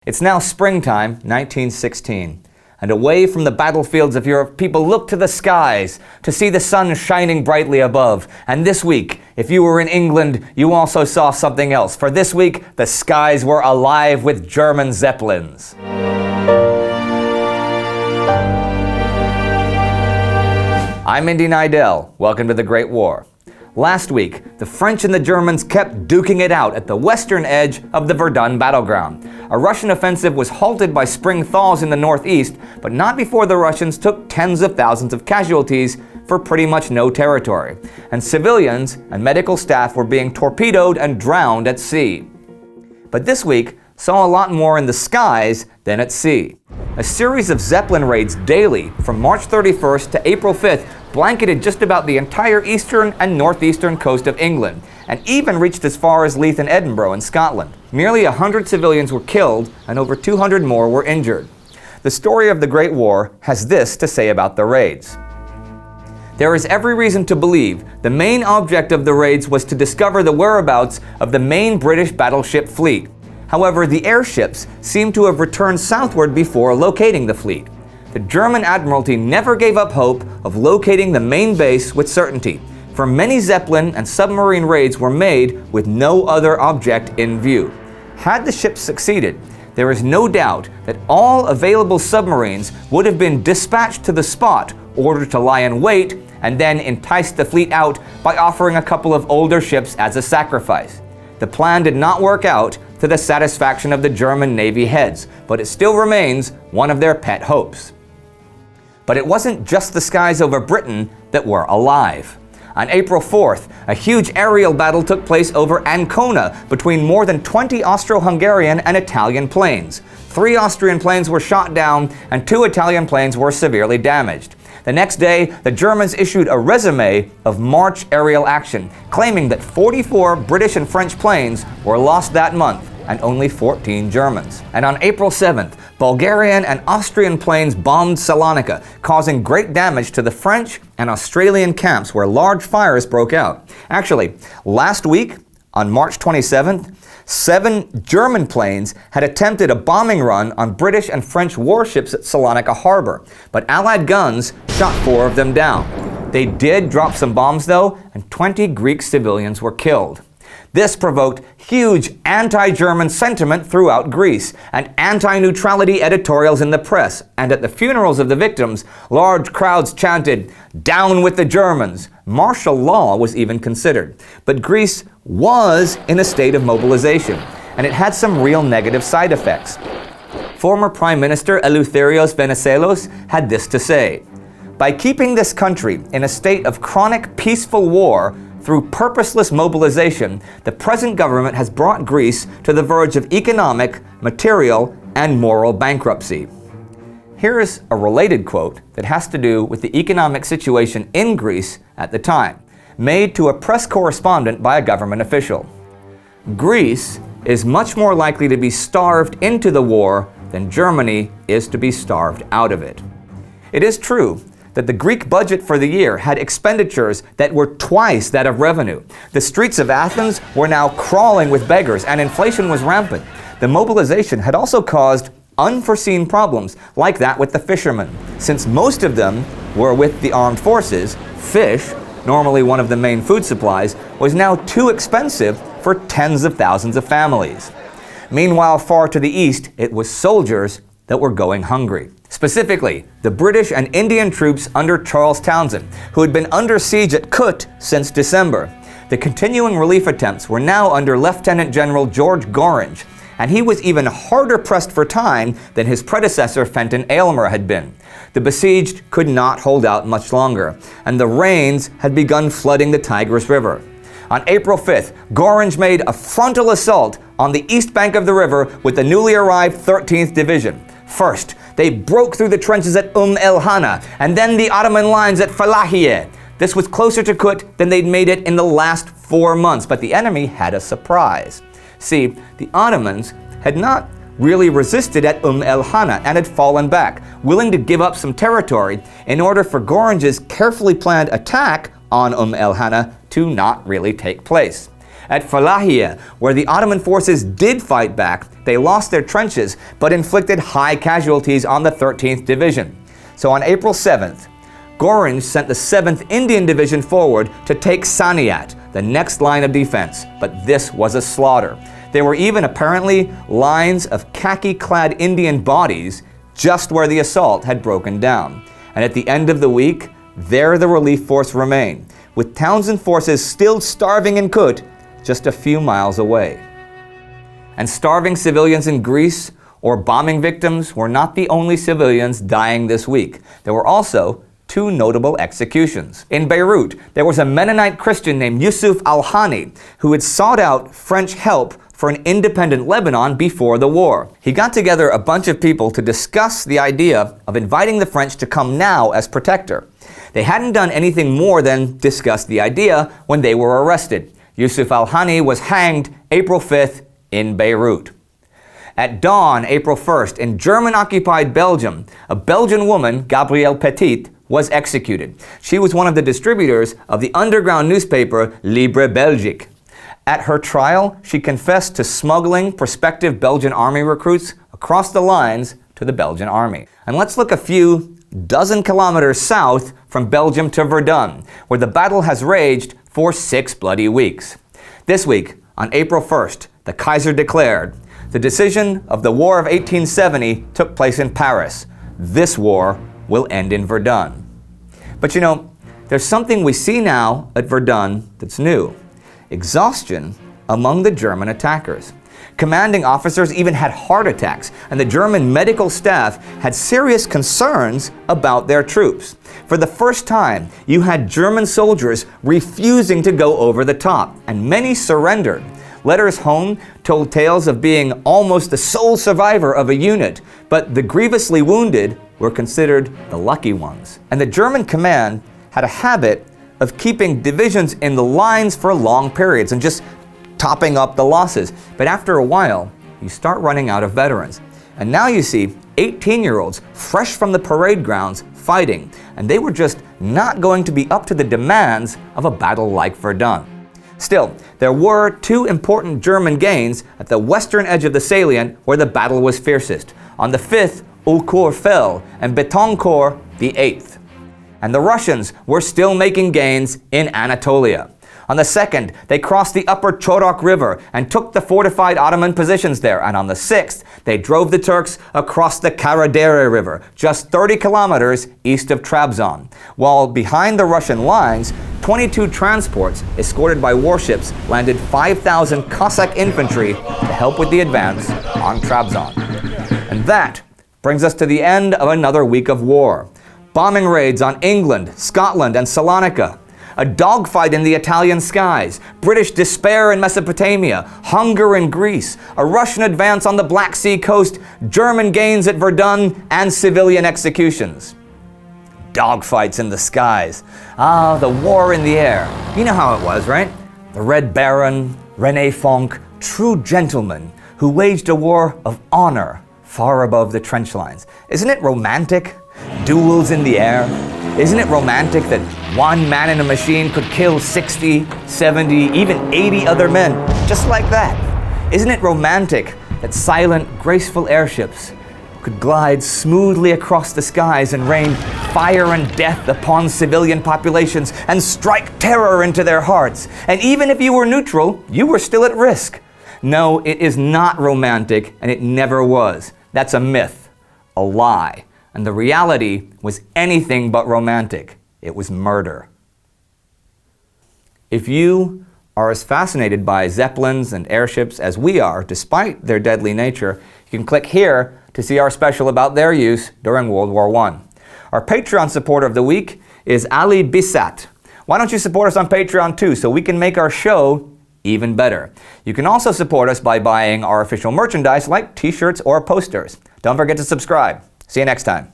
It's now springtime, 1916, and away from the battlefields of Europe, people look to the skies to see the sun shining brightly above. And this week, if you were in England, you also saw something else. For this week, the skies were alive with German Zeppelins. I'm Indy Nidell. Welcome to the Great War. Last week, the French and the Germans kept duking it out at the western edge of the Verdun battleground. A Russian offensive was halted by spring thaws in the northeast, but not before the Russians took tens of thousands of casualties for pretty much no territory. And civilians and medical staff were being torpedoed and drowned at sea. But this week saw a lot more in the skies than at sea. A series of Zeppelin raids daily from March 31st to April 5th blanketed just about the entire eastern and northeastern coast of England, and even reached as far as Leith and Edinburgh in Scotland. Nearly 100 civilians were killed, and over 200 more were injured. The story of the Great War has this to say about the raids. There is every reason to believe the main object of the raids was to discover the whereabouts of the main British battleship fleet. However, the airships seem to have returned southward before locating the fleet. The German Admiralty never gave up hope of locating the main base with certainty, for many Zeppelin and submarine raids were made with no other object in view. Had the ships succeeded, there is no doubt that all available submarines would have been dispatched to the spot, ordered to lie in wait, and then entice the fleet out by offering a couple of older ships as a sacrifice. The plan did not work out to the satisfaction of the German Navy heads, but it still remains one of their pet hopes. But it wasn't just the skies over Britain that were alive. On April 4th, a huge aerial battle took place over Ancona between more than 20 Austro-Hungarian and Italian planes. 3 Austrian planes were shot down and 2 Italian planes were severely damaged. The next day, the Germans issued a resume of March aerial action, claiming that 44 British and French planes were lost that month and only 14 Germans. And on April 7th, Bulgarian and Austrian planes bombed Salonika, causing great damage to the French and Australian camps where large fires broke out. Actually, last week, on March 27th, 7 German planes had attempted a bombing run on British and French warships at Salonika harbor, but Allied guns shot 4 of them down. They did drop some bombs though, and 20 Greek civilians were killed. This provoked huge anti-German sentiment throughout Greece, and anti-neutrality editorials in the press, and at the funerals of the victims, large crowds chanted, "Down with the Germans!" Martial law was even considered. But Greece was in a state of mobilization, and it had some real negative side effects. Former Prime Minister Eleutherios Venizelos had this to say: "By keeping this country in a state of chronic peaceful war, through purposeless mobilization, the present government has brought Greece to the verge of economic, material, and moral bankruptcy." Here's a related quote that has to do with the economic situation in Greece at the time, made to a press correspondent by a government official. "Greece is much more likely to be starved into the war than Germany is to be starved out of it." It is true that the Greek budget for the year had expenditures that were twice that of revenue. The streets of Athens were now crawling with beggars, and inflation was rampant. The mobilization had also caused unforeseen problems, like that with the fishermen. Since most of them were with the armed forces, fish, normally one of the main food supplies, was now too expensive for tens of thousands of families. Meanwhile, far to the east, it was soldiers that were going hungry. Specifically, the British and Indian troops under Charles Townshend, who had been under siege at Kut since December. The continuing relief attempts were now under Lieutenant General George Gorringe, and he was even harder pressed for time than his predecessor Fenton Aylmer had been. The besieged could not hold out much longer, and the rains had begun flooding the Tigris River. On April 5th, Gorringe made a frontal assault on the east bank of the river with the newly arrived 13th Division. First, they broke through the trenches at el-Hana, and then the Ottoman lines at Falahiye. This was closer to Kut than they'd made it in the last 4 months, but the enemy had a surprise. See, the Ottomans had not really resisted at el-Hana and had fallen back, willing to give up some territory in order for Gorringe's carefully planned attack on el-Hana to not really take place. At Falahia, where the Ottoman forces did fight back, they lost their trenches but inflicted high casualties on the 13th Division. So on April 7th, Goring sent the 7th Indian Division forward to take Saniat, the next line of defense, but this was a slaughter. There were even apparently lines of khaki-clad Indian bodies just where the assault had broken down. And at the end of the week, there the relief force remained, with Townsend forces still starving in Kut, just a few miles away. And starving civilians in Greece or bombing victims were not the only civilians dying this week. There were also 2 notable executions. In Beirut, there was a Mennonite Christian named Yusuf al-Hani who had sought out French help for an independent Lebanon before the war. He got together a bunch of people to discuss the idea of inviting the French to come now as protector. They hadn't done anything more than discuss the idea when they were arrested. Yusuf al-Hani was hanged April 5th in Beirut. At dawn, April 1st, in German-occupied Belgium, a Belgian woman, Gabrielle Petit, was executed. She was one of the distributors of the underground newspaper Libre Belgique. At her trial, she confessed to smuggling prospective Belgian army recruits across the lines to the Belgian army. And let's look a few dozen kilometers south from Belgium to Verdun, where the battle has raged for 6 bloody weeks. This week, on April 1st, the Kaiser declared, the decision of the War of 1870 took place in Paris. This war will end in Verdun. But you know, there's something we see now at Verdun that's new. Exhaustion among the German attackers. Commanding officers even had heart attacks, and the German medical staff had serious concerns about their troops. For the first time, you had German soldiers refusing to go over the top, and many surrendered. Letters home told tales of being almost the sole survivor of a unit, but the grievously wounded were considered the lucky ones. And the German command had a habit of keeping divisions in the lines for long periods and just topping up the losses. But after a while, you start running out of veterans. And now you see 18-year-olds fresh from the parade grounds fighting, and they were just not going to be up to the demands of a battle like Verdun. Still, there were 2 important German gains at the western edge of the salient where the battle was fiercest. On the 5th, Ulcourt fell, and Betancourt the 8th. And the Russians were still making gains in Anatolia. On the 2nd, they crossed the upper Chorok River and took the fortified Ottoman positions there. And on the 6th, they drove the Turks across the Karadere River, just 30 kilometers east of Trabzon. While behind the Russian lines, 22 transports escorted by warships landed 5,000 Cossack infantry to help with the advance on Trabzon. And that brings us to the end of another week of war. Bombing raids on England, Scotland, and Salonika. A dogfight in the Italian skies, British despair in Mesopotamia, hunger in Greece, a Russian advance on the Black Sea coast, German gains at Verdun, and civilian executions. Dogfights in the skies. Ah, the war in the air. You know how it was, right? The Red Baron, René Fonck, true gentlemen who waged a war of honor far above the trench lines. Isn't it romantic? Duels in the air. Isn't it romantic that one man in a machine could kill 60, 70, even 80 other men just like that? Isn't it romantic that silent, graceful airships could glide smoothly across the skies and rain fire and death upon civilian populations and strike terror into their hearts? And even if you were neutral, you were still at risk. No, it is not romantic, and it never was. That's a myth, a lie. And the reality was anything but romantic. It was murder. If you are as fascinated by Zeppelins and airships as we are, despite their deadly nature, you can click here to see our special about their use during World War I. Our Patreon supporter of the week is Ali Bisat. Why don't you support us on Patreon too, so we can make our show even better? You can also support us by buying our official merchandise like t-shirts or posters. Don't forget to subscribe. See you next time.